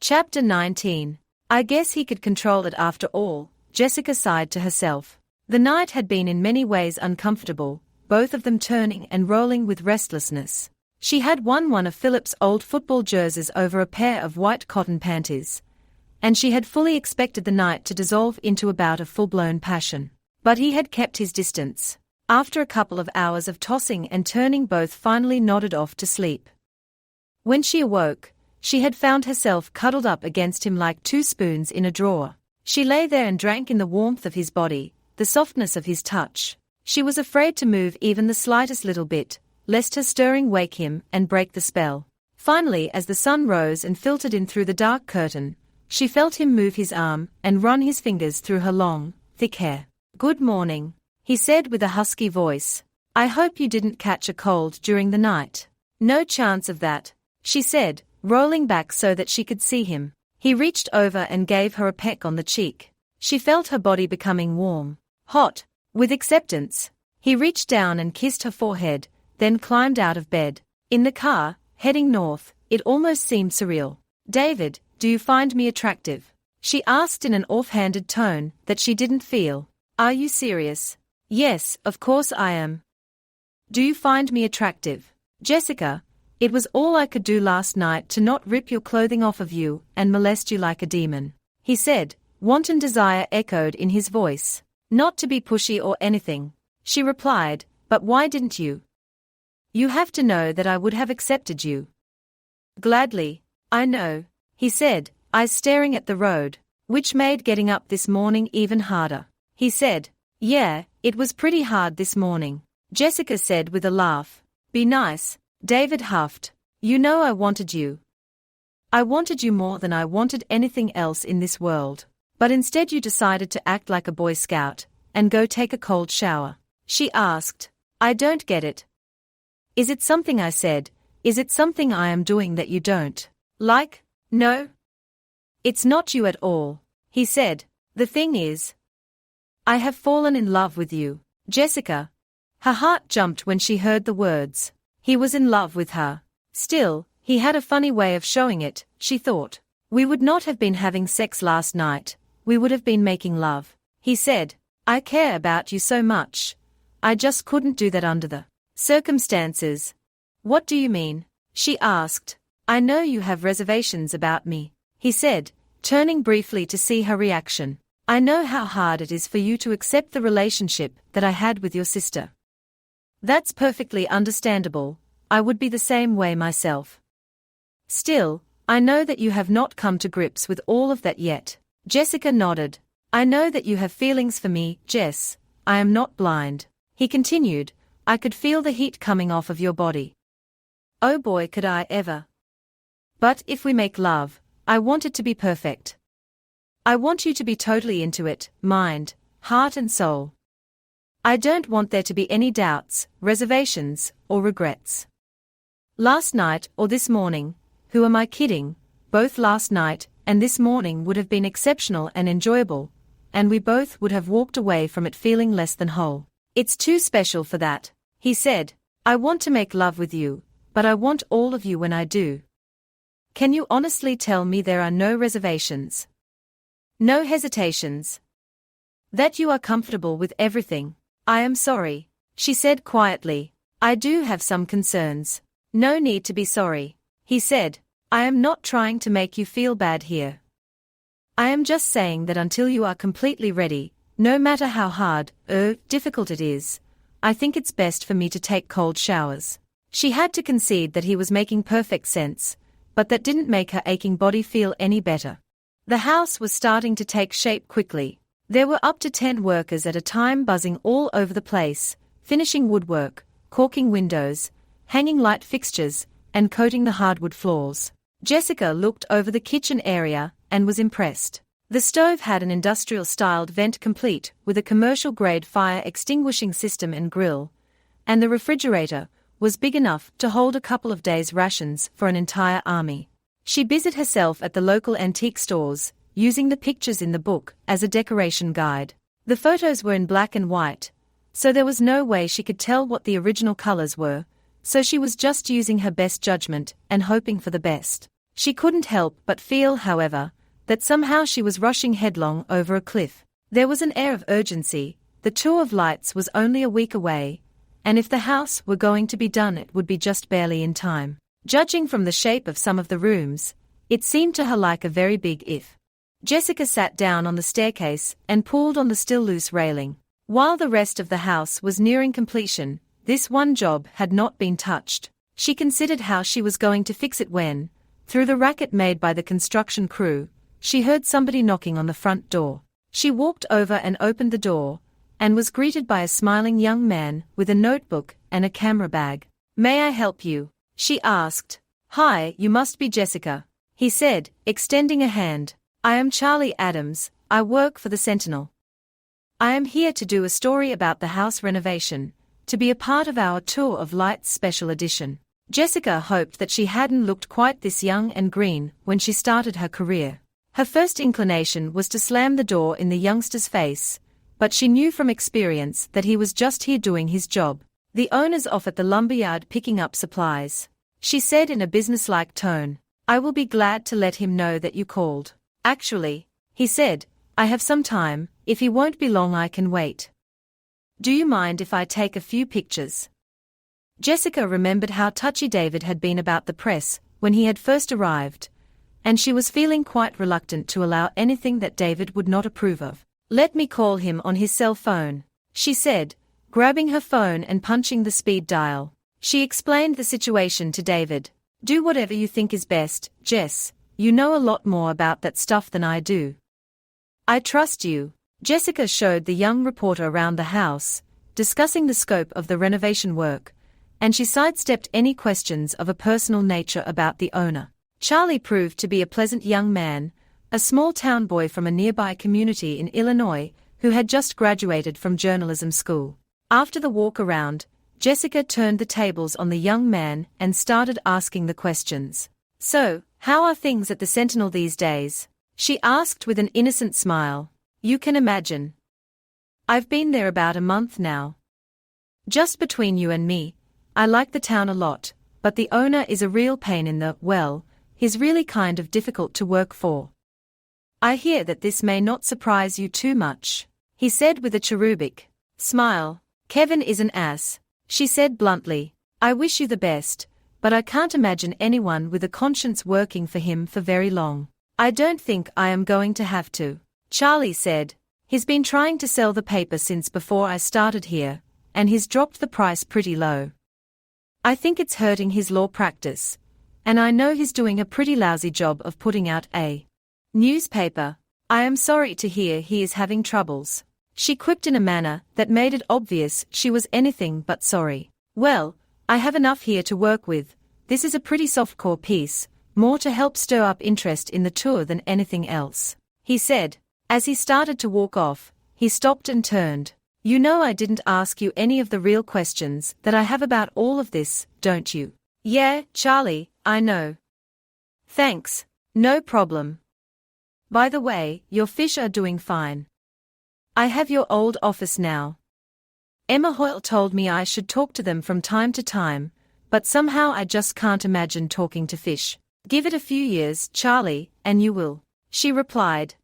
Chapter 19. I guess he could control it after all, Jessica sighed to herself. The night had been in many ways uncomfortable, both of them turning and rolling with restlessness. She had worn one of Philip's old football jerseys over a pair of white cotton panties, and she had fully expected the night to dissolve into a bout of full-blown passion. But he had kept his distance. After a couple of hours of tossing and turning, both finally nodded off to sleep. When she awoke, she had found herself cuddled up against him like two spoons in a drawer. She lay there and drank in the warmth of his body, the softness of his touch. She was afraid to move even the slightest little bit, lest her stirring wake him and break the spell. Finally, as the sun rose and filtered in through the dark curtain, she felt him move his arm and run his fingers through her long, thick hair. "Good morning," he said with a husky voice. "I hope you didn't catch a cold during the night." "No chance of that," she said, rolling back so that she could see him. He reached over and gave her a peck on the cheek. She felt her body becoming warm, hot, with acceptance. He reached down and kissed her forehead, then climbed out of bed. In the car, heading north, it almost seemed surreal. "David, do you find me attractive?" she asked in an offhanded tone that she didn't feel. "Are you serious?" "Yes, of course I am." "Do you find me attractive?" "Jessica, it was all I could do last night to not rip your clothing off of you and molest you like a demon," he said. Wanton desire echoed in his voice. "Not to be pushy or anything," she replied, "but why didn't you? You have to know that I would have accepted you." "Gladly, I know," he said, eyes staring at the road, which made getting up this morning even harder. He said, "Yeah, it was pretty hard this morning," Jessica said with a laugh. "Be nice," David huffed. "You know I wanted you. I wanted you more than I wanted anything else in this world. But instead you decided to act like a Boy Scout and go take a cold shower." She asked, "I don't get it. Is it something I said? Is it something I am doing that you don't like?" "No. It's not you at all," he said. "The thing is, I have fallen in love with you." Jessica. Her heart jumped when she heard the words. He was in love with her. Still, he had a funny way of showing it, she thought. "We would not have been having sex last night, we would have been making love," he said. "I care about you so much. I just couldn't do that under the circumstances." "What do you mean?" she asked. "I know you have reservations about me," he said, turning briefly to see her reaction. "I know how hard it is for you to accept the relationship that I had with your sister. That's perfectly understandable, I would be the same way myself. Still, I know that you have not come to grips with all of that yet." Jessica nodded. "I know that you have feelings for me, Jess. I am not blind," he continued. "I could feel the heat coming off of your body. Oh boy, could I ever. But if we make love, I want it to be perfect. I want you to be totally into it, mind, heart and soul. I don't want there to be any doubts, reservations, or regrets. Last night or this morning, who am I kidding? Both last night and this morning would have been exceptional and enjoyable, and we both would have walked away from it feeling less than whole. It's too special for that," he said. "I want to make love with you, but I want all of you when I do. Can you honestly tell me there are no reservations? No hesitations? That you are comfortable with everything?" "I am sorry," she said quietly. "I do have some concerns." "No need to be sorry," he said. "I am not trying to make you feel bad here. I am just saying that until you are completely ready, no matter how hard or difficult it is, I think it's best for me to take cold showers." She had to concede that he was making perfect sense, but that didn't make her aching body feel any better. The house was starting to take shape quickly. There were up to 10 workers at a time buzzing all over the place, finishing woodwork, caulking windows, hanging light fixtures, and coating the hardwood floors. Jessica looked over the kitchen area and was impressed. The stove had an industrial-styled vent complete with a commercial-grade fire extinguishing system and grill, and the refrigerator was big enough to hold a couple of days' rations for an entire army. She busied herself at the local antique stores, using the pictures in the book as a decoration guide. The photos were in black and white, so there was no way she could tell what the original colors were, so she was just using her best judgment and hoping for the best. She couldn't help but feel, however, that somehow she was rushing headlong over a cliff. There was an air of urgency. The tour of lights was only a week away, and if the house were going to be done it would be just barely in time. Judging from the shape of some of the rooms, it seemed to her like a very big if. Jessica sat down on the staircase and pulled on the still loose railing. While the rest of the house was nearing completion, this one job had not been touched. She considered how she was going to fix it when, through the racket made by the construction crew, she heard somebody knocking on the front door. She walked over and opened the door, and was greeted by a smiling young man with a notebook and a camera bag. "May I help you?" she asked. "Hi, you must be Jessica," he said, extending a hand. "I am Charlie Adams, I work for the Sentinel. I am here to do a story about the house renovation, to be a part of our Tour of Lights special edition." Jessica hoped that she hadn't looked quite this young and green when she started her career. Her first inclination was to slam the door in the youngster's face, but she knew from experience that he was just here doing his job. "The owner's off at the lumberyard picking up supplies," she said in a businesslike tone. "I will be glad to let him know that you called." "Actually," he said, "I have some time. If he won't be long I can wait. Do you mind if I take a few pictures?" Jessica remembered how touchy David had been about the press when he had first arrived, and she was feeling quite reluctant to allow anything that David would not approve of. "Let me call him on his cell phone," she said, grabbing her phone and punching the speed dial. She explained the situation to David. "Do whatever you think is best, Jess. You know a lot more about that stuff than I do. I trust you." Jessica showed the young reporter around the house, discussing the scope of the renovation work, and she sidestepped any questions of a personal nature about the owner. Charlie proved to be a pleasant young man, a small-town boy from a nearby community in Illinois, who had just graduated from journalism school. After the walk around, Jessica turned the tables on the young man and started asking the questions. "So, how are things at the Sentinel these days?" she asked with an innocent smile. "You can imagine. I've been there about a month now. Just between you and me, I like the town a lot, but the owner is a real pain in the, well, he's really kind of difficult to work for. I hear that this may not surprise you too much," he said with a cherubic smile. "Kevin is an ass," she said bluntly. "I wish you the best, but I can't imagine anyone with a conscience working for him for very long." "I don't think I am going to have to," Charlie said. "He's been trying to sell the paper since before I started here, and he's dropped the price pretty low. I think it's hurting his law practice, and I know he's doing a pretty lousy job of putting out a newspaper. I am sorry to hear he is having troubles," she quipped in a manner that made it obvious she was anything but sorry. "Well, I have enough here to work with. This is a pretty softcore piece, more to help stir up interest in the tour than anything else," he said. As he started to walk off, he stopped and turned. "You know I didn't ask you any of the real questions that I have about all of this, don't you?" "Yeah, Charlie, I know. Thanks. No problem. By the way, your fish are doing fine. I have your old office now. Emma Hoyle told me I should talk to them from time to time, but somehow I just can't imagine talking to fish." "Give it a few years, Charlie, and you will," she replied.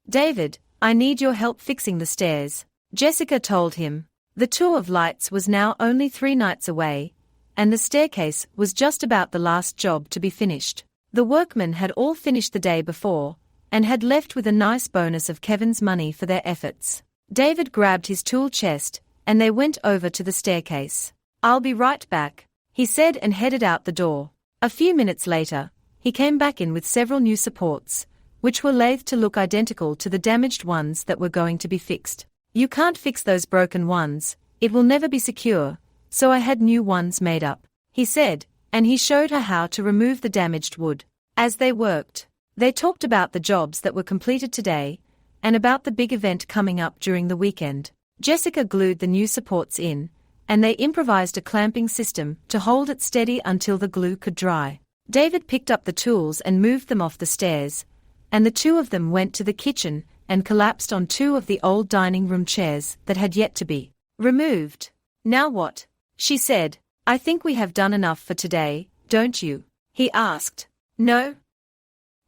"David, I need your help fixing the stairs," Jessica told him. The Tour of Lights was now only 3 nights away, and the staircase was just about the last job to be finished. The workmen had all finished the day before, and had left with a nice bonus of Kevin's money for their efforts. David grabbed his tool chest, and they went over to the staircase. "I'll be right back," he said and headed out the door. A few minutes later, he came back in with several new supports, which were lath to look identical to the damaged ones that were going to be fixed. "You can't fix those broken ones, it will never be secure, so I had new ones made up," he said, and he showed her how to remove the damaged wood. As they worked, they talked about the jobs that were completed today, and about the big event coming up during the weekend. Jessica glued the new supports in, and they improvised a clamping system to hold it steady until the glue could dry. David picked up the tools and moved them off the stairs, and the two of them went to the kitchen and collapsed on 2 of the old dining room chairs that had yet to be removed. "Now what?" she said. "I think we have done enough for today, don't you?" he asked. "No?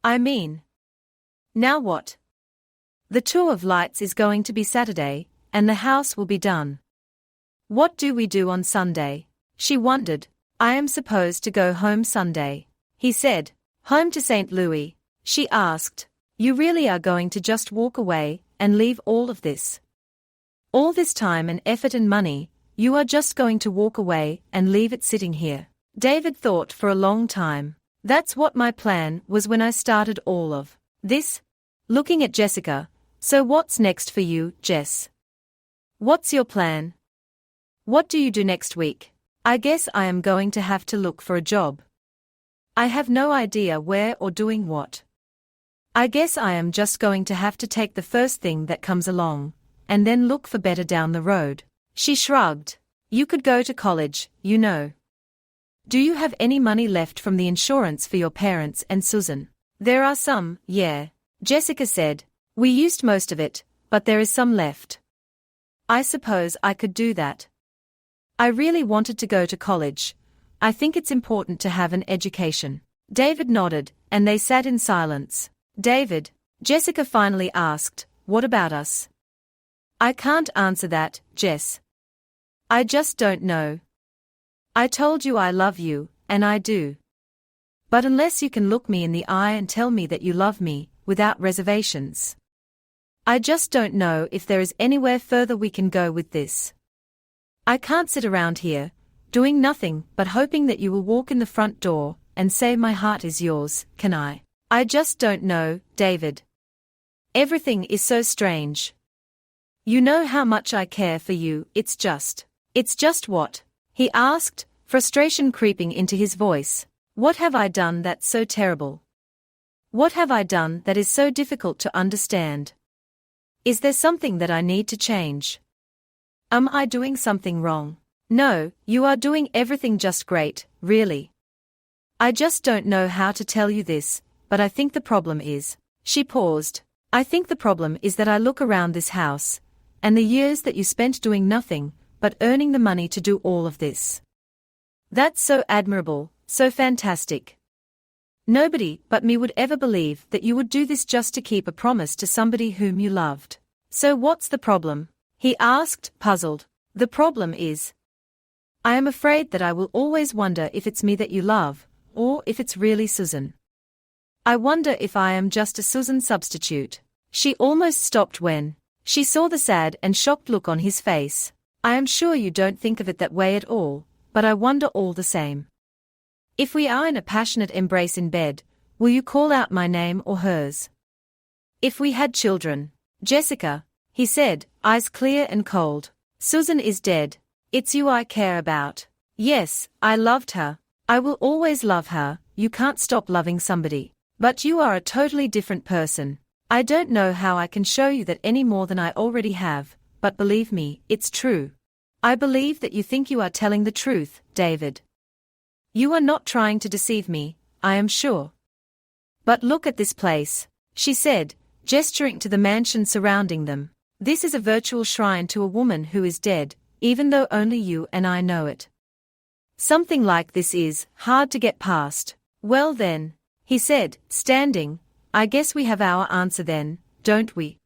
I mean. Now what? The tour of lights is going to be Saturday, and the house will be done. What do we do on Sunday? She wondered. I am supposed to go home Sunday. He said. Home to St. Louis? She asked. You really are going to just walk away and leave all of this? All this time and effort and money, you are just going to walk away and leave it sitting here? David thought for a long time. That's what my plan was when I started all of this. Looking at Jessica. So what's next for you, Jess? What's your plan? What do you do next week? I guess I am going to have to look for a job. I have no idea where or doing what. I guess I am just going to have to take the first thing that comes along, and then look for better down the road. She shrugged. You could go to college, you know. Do you have any money left from the insurance for your parents and Susan? There are some, yeah, Jessica said. We used most of it, but there is some left. I suppose I could do that. I really wanted to go to college. I think it's important to have an education. David nodded, and they sat in silence. David, Jessica finally asked, what about us? I can't answer that, Jess. I just don't know. I told you I love you, and I do. But unless you can look me in the eye and tell me that you love me, without reservations, I just don't know if there is anywhere further we can go with this. I can't sit around here, doing nothing but hoping that you will walk in the front door and say my heart is yours, can I? I just don't know, David. Everything is so strange. You know how much I care for you, it's just what? He asked, frustration creeping into his voice. What have I done that's so terrible? What have I done that is so difficult to understand? Is there something that I need to change? Am I doing something wrong? No, you are doing everything just great, really. I just don't know how to tell you this, but I think the problem is. She paused. I think the problem is that I look around this house, and the years that you spent doing nothing, but earning the money to do all of this. That's so admirable, so fantastic. Nobody but me would ever believe that you would do this just to keep a promise to somebody whom you loved. So what's the problem? He asked, puzzled. The problem is, I am afraid that I will always wonder if it's me that you love, or if it's really Susan. I wonder if I am just a Susan substitute. She almost stopped when she saw the sad and shocked look on his face. I am sure you don't think of it that way at all, but I wonder all the same. If we are in a passionate embrace in bed, will you call out my name or hers? If we had children, Jessica, he said, eyes clear and cold. Susan is dead. It's you I care about. Yes, I loved her. I will always love her. You can't stop loving somebody. But you are a totally different person. I don't know how I can show you that any more than I already have, but believe me, it's true. I believe that you think you are telling the truth, David. You are not trying to deceive me, I am sure. But look at this place, she said, gesturing to the mansion surrounding them. This is a virtual shrine to a woman who is dead, even though only you and I know it. Something like this is hard to get past. Well then, he said, standing, I guess we have our answer then, don't we?